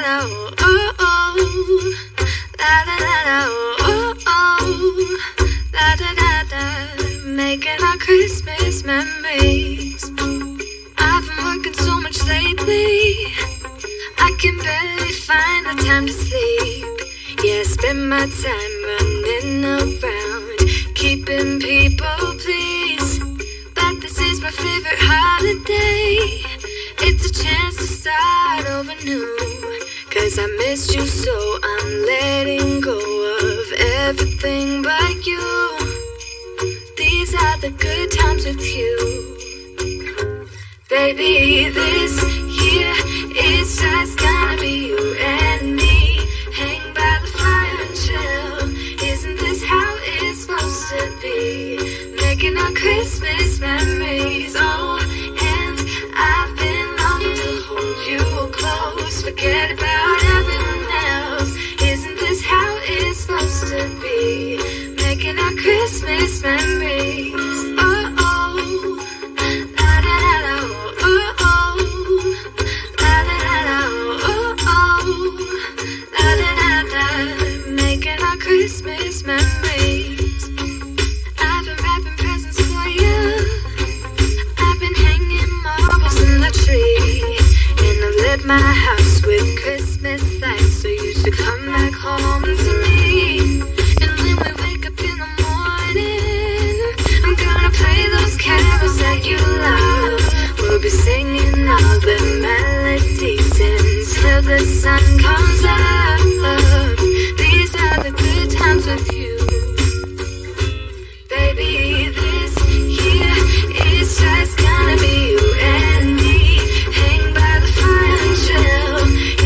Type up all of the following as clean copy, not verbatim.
da, oh, oh, oh. La da da da, oh, oh, oh. La da da da. Making our Christmas memories. I've been working so much lately, I can barely find the time to sleep. Yeah, I spend my time running around, keeping people pleased. But this is my favorite holiday. It's a chance to start over new. Cause I missed you, so I'm letting go of everything but you. These are the good times with you. Baby, this year it's just gonna be you and me. Hang by the fire and chill. Isn't this how it's supposed to be? Making our Christmas memories. Oh, and I've been longing to hold you close. Forget about everyone else. Isn't this how it's supposed to be? Making our Christmas memories. Oh, oh. La da da da, oh, oh. La da da da, oh, oh. La da da da. Making our Christmas memories. I've been wrapping presents for you. I've been hanging marbles in the tree. And I've lit my house with Christmas lights, so you should come back home to me. And when we wake up in the morning, I'm gonna play those carols that you love. We'll be singing all the melodies until the sun comes up. These are the good times with you. Baby, this year it's just gonna be you and me. Hang by the fire and chill.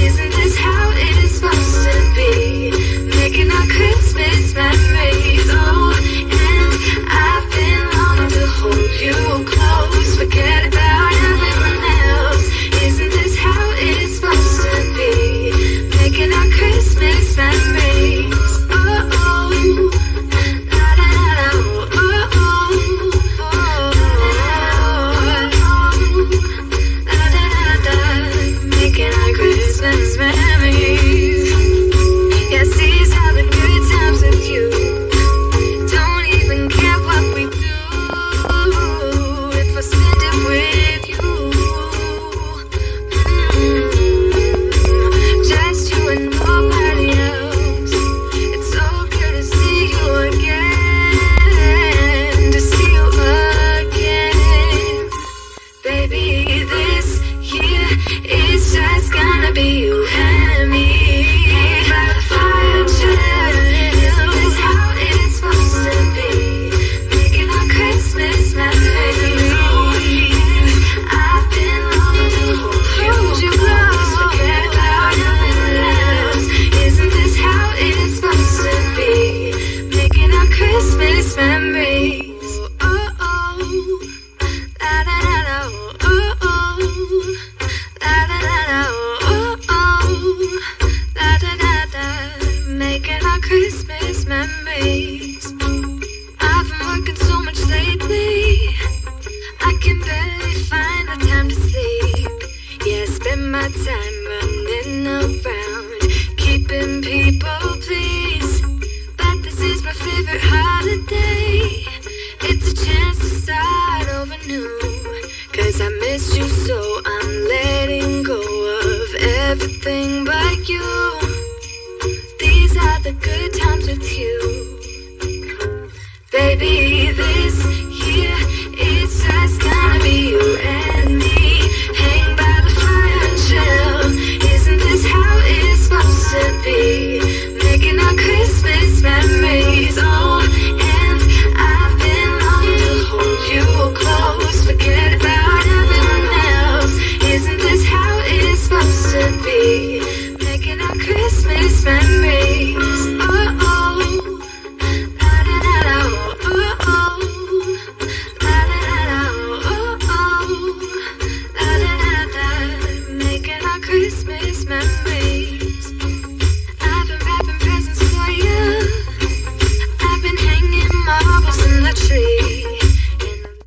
Isn't this how it's supposed to be? Making our Christmas memories. Oh, and I've been longing to hold you close. Forget about everyone else. Isn't this how it's supposed to be? Making our Christmas memories. Oh, oh. La da da da, oh, oh, oh. La da da da. Making our Christmas memories. Yes, these are the good times with you. Don't even care what we do if I spend it with you. Just you and nobody else. It's so good to see you again. To see you again. Baby, this year it's just gonna be you and me. Hang by the fire and chill. Isn't this how it's supposed to be? Making our Christmas memories. I've been longing to hold you close. Forget about everyone else. Isn't this how it's supposed to be? Making our Christmas memories. Oh, oh. La da da da, oh, oh. La da da da, oh, oh. La da da da. Making our Christmas memories. I've been working so much lately, I can barely find the time to sleep. Yeah, I spend my time running around, keeping people pleased. But this is my favorite holiday. It's a chance to start over new. Cause I missed you, so I'm letting go of everything but you. These are the good times with you. Baby, this